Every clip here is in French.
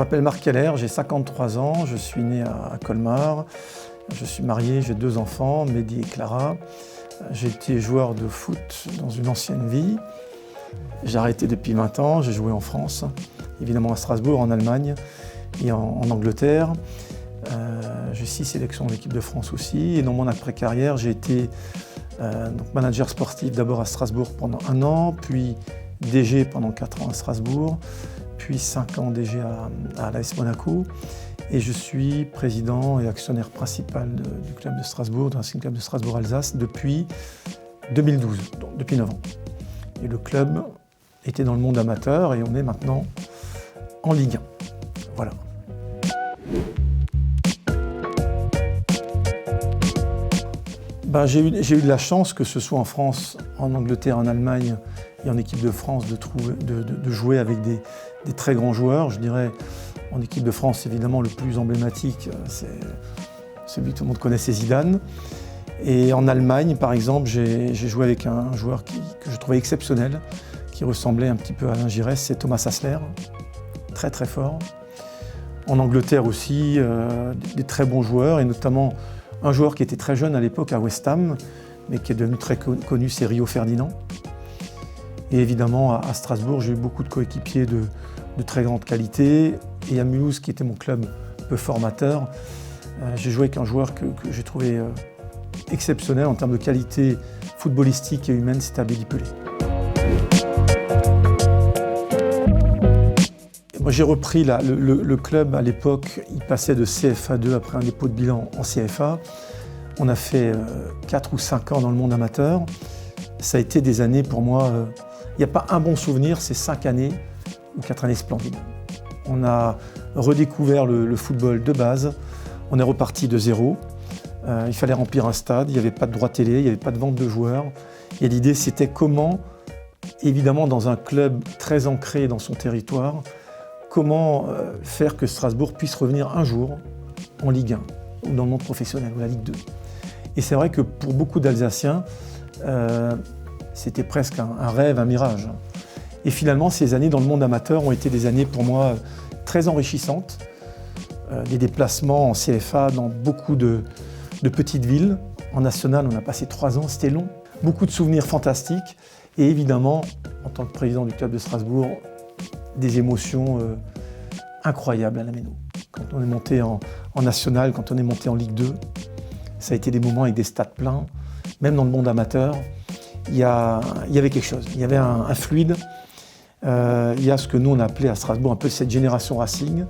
m'appelle Marc Keller, j'ai 53 ans, je suis né à Colmar. Je suis marié, j'ai 2 enfants, Mehdi et Clara. J'ai été joueur de foot dans une ancienne vie. J'ai arrêté depuis 20 ans, j'ai joué en France, évidemment à Strasbourg, en Allemagne et en Angleterre. J'ai 6 sélections de l'équipe de France aussi. Et dans mon après-carrière, j'ai été manager sportif d'abord à Strasbourg pendant 1 an, puis DG pendant 4 ans à Strasbourg, puis 5 ans DG à l'AS Monaco. Et je suis président et actionnaire principal du club de Strasbourg, du Racing Club de Strasbourg-Alsace, depuis 2012, donc depuis 9 ans. Et le club était dans le monde amateur et on est maintenant en Ligue 1. Voilà. J'ai eu de la chance, que ce soit en France, en Angleterre, en Allemagne et en équipe de France, de jouer avec des très grands joueurs. Je dirais, en équipe de France, évidemment, le plus emblématique, c'est celui que tout le monde connaît, c'est Zidane. Et en Allemagne, par exemple, j'ai joué avec un joueur que je trouvais exceptionnel, qui ressemblait un petit peu à Alain Giresse, c'est Thomas Hassler, très très fort. En Angleterre aussi, des très bons joueurs, et notamment un joueur qui était très jeune à l'époque à West Ham, mais qui est devenu très connu, c'est Rio Ferdinand. Et évidemment, à Strasbourg, j'ai eu beaucoup de coéquipiers de très grande qualité. Et à Mulhouse, qui était mon club peu formateur, j'ai joué avec un joueur que j'ai trouvé exceptionnel en termes de qualité footballistique et humaine, c'était Abedi Pelé. Moi, j'ai repris le club à l'époque, il passait de CFA2 après un dépôt de bilan en CFA. On a fait 4 ou 5 ans dans le monde amateur. Ça a été des années pour moi, il n'y a pas un bon souvenir, c'est 5 années ou 4 années splendides. On a redécouvert le football de base, on est reparti de zéro. Il fallait remplir un stade, il n'y avait pas de droit télé, il n'y avait pas de vente de joueurs. Et l'idée, c'était comment, évidemment dans un club très ancré dans son territoire, comment faire que Strasbourg puisse revenir un jour en Ligue 1 ou dans le monde professionnel, ou la Ligue 2. Et c'est vrai que pour beaucoup d'Alsaciens, c'était presque un rêve, un mirage. Et finalement, ces années dans le monde amateur ont été des années pour moi très enrichissantes. Des déplacements en CFA dans beaucoup de petites villes. En national, on a passé 3 ans, c'était long. Beaucoup de souvenirs fantastiques. Et évidemment, en tant que président du club de Strasbourg, des émotions incroyables à la Méno. Quand on est monté en national, quand on est monté en Ligue 2, ça a été des moments avec des stades pleins. Même dans le monde amateur, il y avait quelque chose. Il y avait un fluide. Il y a ce que nous on a appelé à Strasbourg un peu cette génération Racing.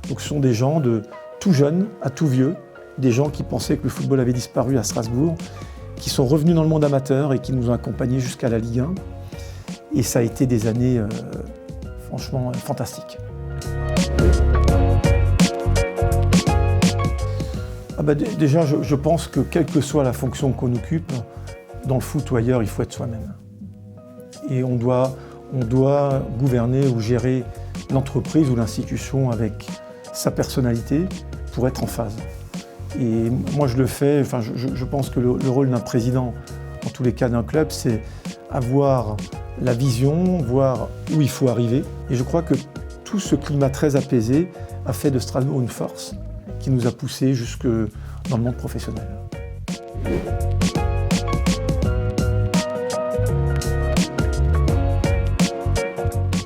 Donc ce sont des gens de tout jeunes à tout vieux, des gens qui pensaient que le football avait disparu à Strasbourg, qui sont revenus dans le monde amateur et qui nous ont accompagnés jusqu'à la Ligue 1. Et ça a été des années franchement fantastiques. Déjà, je pense que quelle que soit la fonction qu'on occupe, dans le foot ou ailleurs, il faut être soi-même. Et on doit gouverner ou gérer l'entreprise ou l'institution avec sa personnalité pour être en phase. Et moi, je le fais, je pense que le rôle d'un président, en tous les cas d'un club, c'est avoir la vision, voir où il faut arriver. Et je crois que tout ce climat très apaisé a fait de Strasbourg une force qui nous a poussés jusque dans le monde professionnel.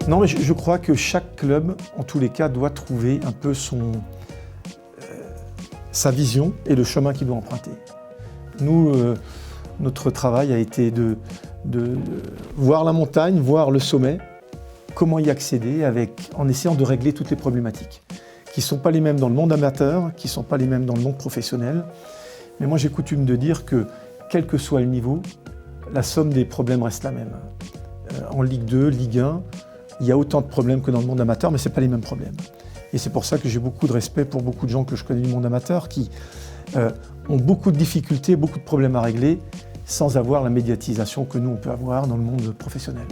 Non, mais je crois que chaque club, en tous les cas, doit trouver un peu sa vision et le chemin qu'il doit emprunter. Nous, notre travail a été de voir la montagne, voir le sommet, comment y accéder en essayant de régler toutes les problématiques, qui ne sont pas les mêmes dans le monde amateur, qui ne sont pas les mêmes dans le monde professionnel. Mais moi, j'ai coutume de dire que, quel que soit le niveau, la somme des problèmes reste la même. En Ligue 2, Ligue 1, il y a autant de problèmes que dans le monde amateur, mais ce n'est pas les mêmes problèmes. Et c'est pour ça que j'ai beaucoup de respect pour beaucoup de gens que je connais du monde amateur qui ont beaucoup de difficultés, beaucoup de problèmes à régler sans avoir la médiatisation que nous, on peut avoir dans le monde professionnel.